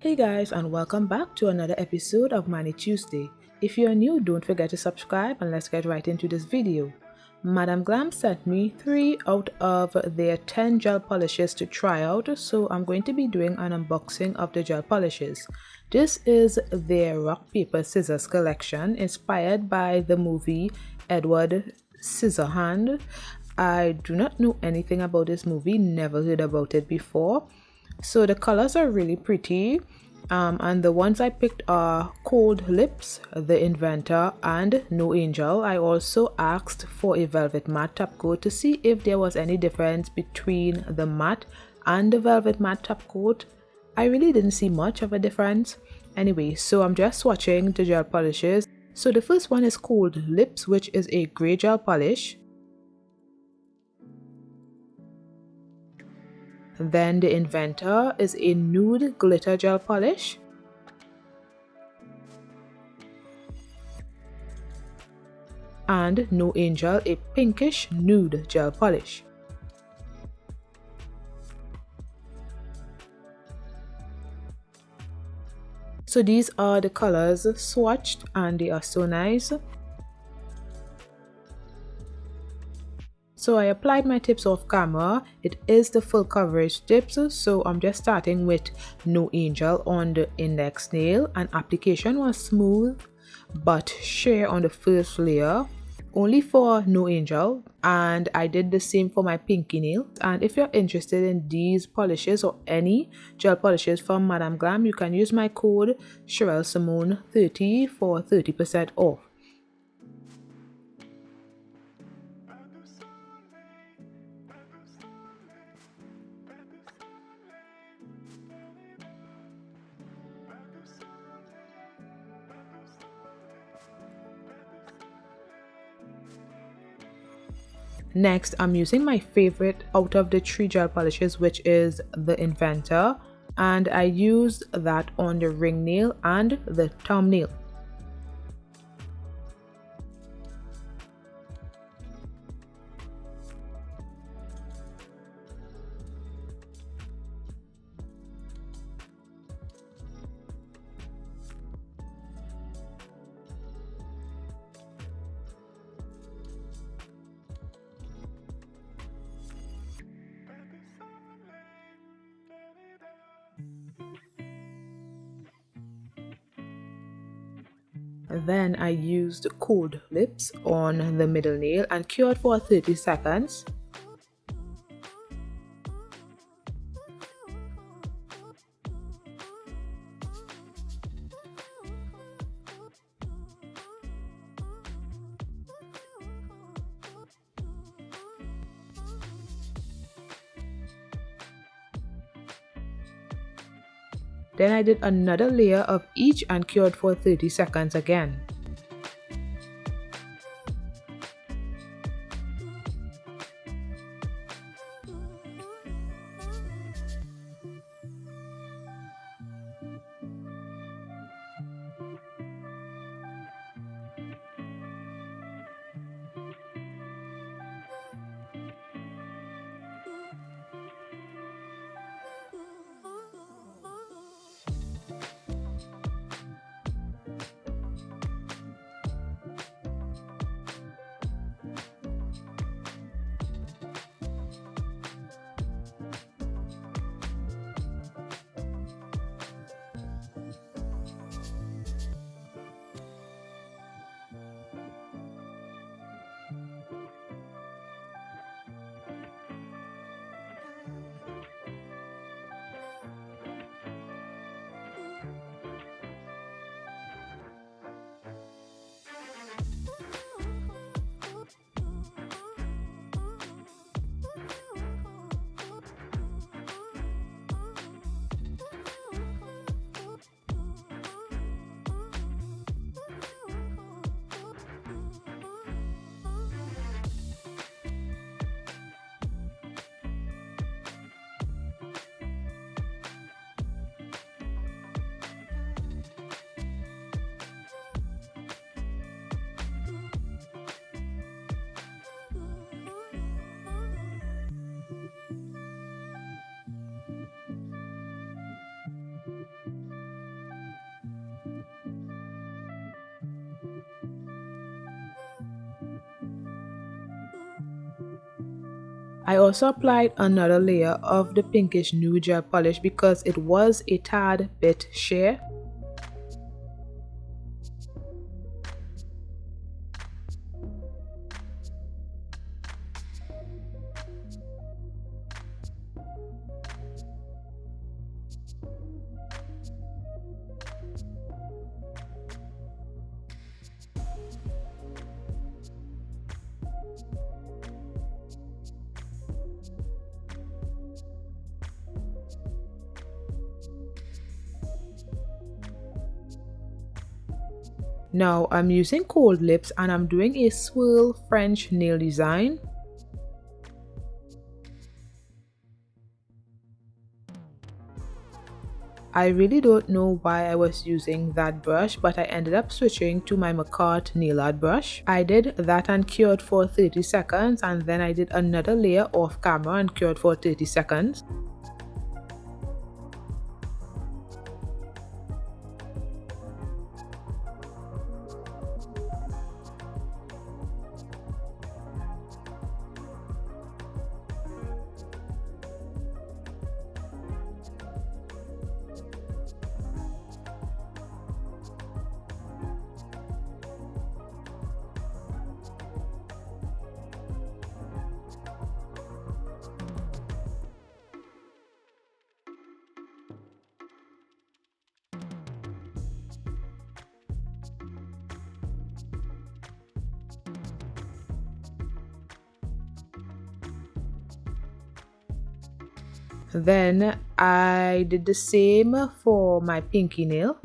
Hey guys, and welcome back to another episode of Money Tuesday. If you're new, don't forget to subscribe and let's get right into this video. Madam Glam sent me 3 out of their 10 gel polishes to try out, so I'm going to be doing an unboxing of the gel polishes. This is their rock paper scissors collection inspired by the movie Edward Scissorhand. I do not know anything about this movie, never heard about it before. So the colors are really pretty, and the ones I picked are Cold Lips, The Inventor, and No Angel. I also asked for a velvet matte top coat to see if there was any difference between the matte and the velvet matte top coat. I really didn't see much of a difference. Anyway, so I'm just swatching the gel polishes. So the first one is Cold Lips, which is a grey gel polish. Then the Inventor is a nude glitter gel polish. And No Angel, a pinkish nude gel polish. So these are the colors swatched and they are so nice. So I applied my tips off camera. It is the full coverage tips, so I'm just starting with No Angel on the index nail, and application was smooth but sheer on the first layer, only for No Angel, and I did the same for my pinky nail. And if you're interested in these polishes or any gel polishes from Madam Glam, you can use my code cheraelsymone 30 for 30% off. Next, I'm using my favorite out of the 3 gel polishes, which is the Inventor, and I used that on the ring nail and the thumbnail. Then I used Cold Lips on the middle nail and cured for 30 seconds. Then I did another layer of each and cured for 30 seconds again. I also applied another layer of the pinkish nude gel polish because it was a tad bit sheer. Now I'm using cold lips and I'm doing a swirl French nail design. I really don't know why I was using that brush, but I ended up switching to my McCart nail art brush. I did that and cured for 30 seconds, and then I did another layer off camera and cured for 30 seconds. Then I did the same for my pinky nail.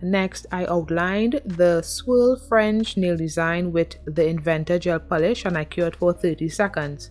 Next, I outlined the Swirl French nail design with the Inventor gel polish and I cured for 30 seconds.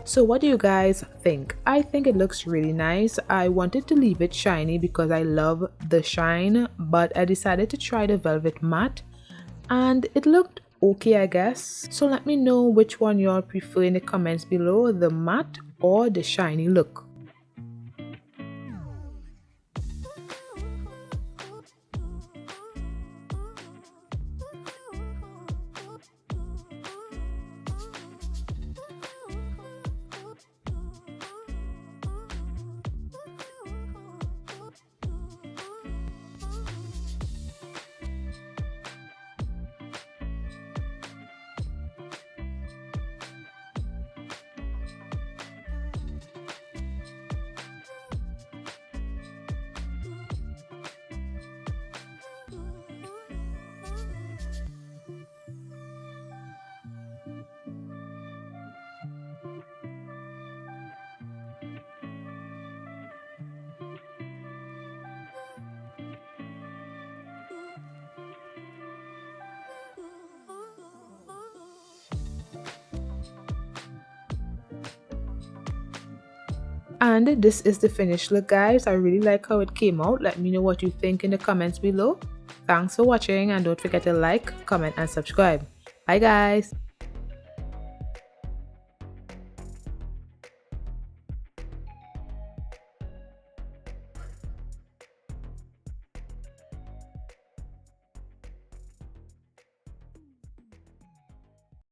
So what do you guys think? I think it looks really nice. I wanted to leave it shiny because I love the shine, but I decided to try the velvet matte and it looked okay, I guess. So let me know which one y'all prefer in the comments below, the matte or the shiny look. And this is the finished look, guys. I really like how it came out. Let me know what you think in the comments below. Thanks for watching, and don't forget to like, comment and subscribe. Bye guys.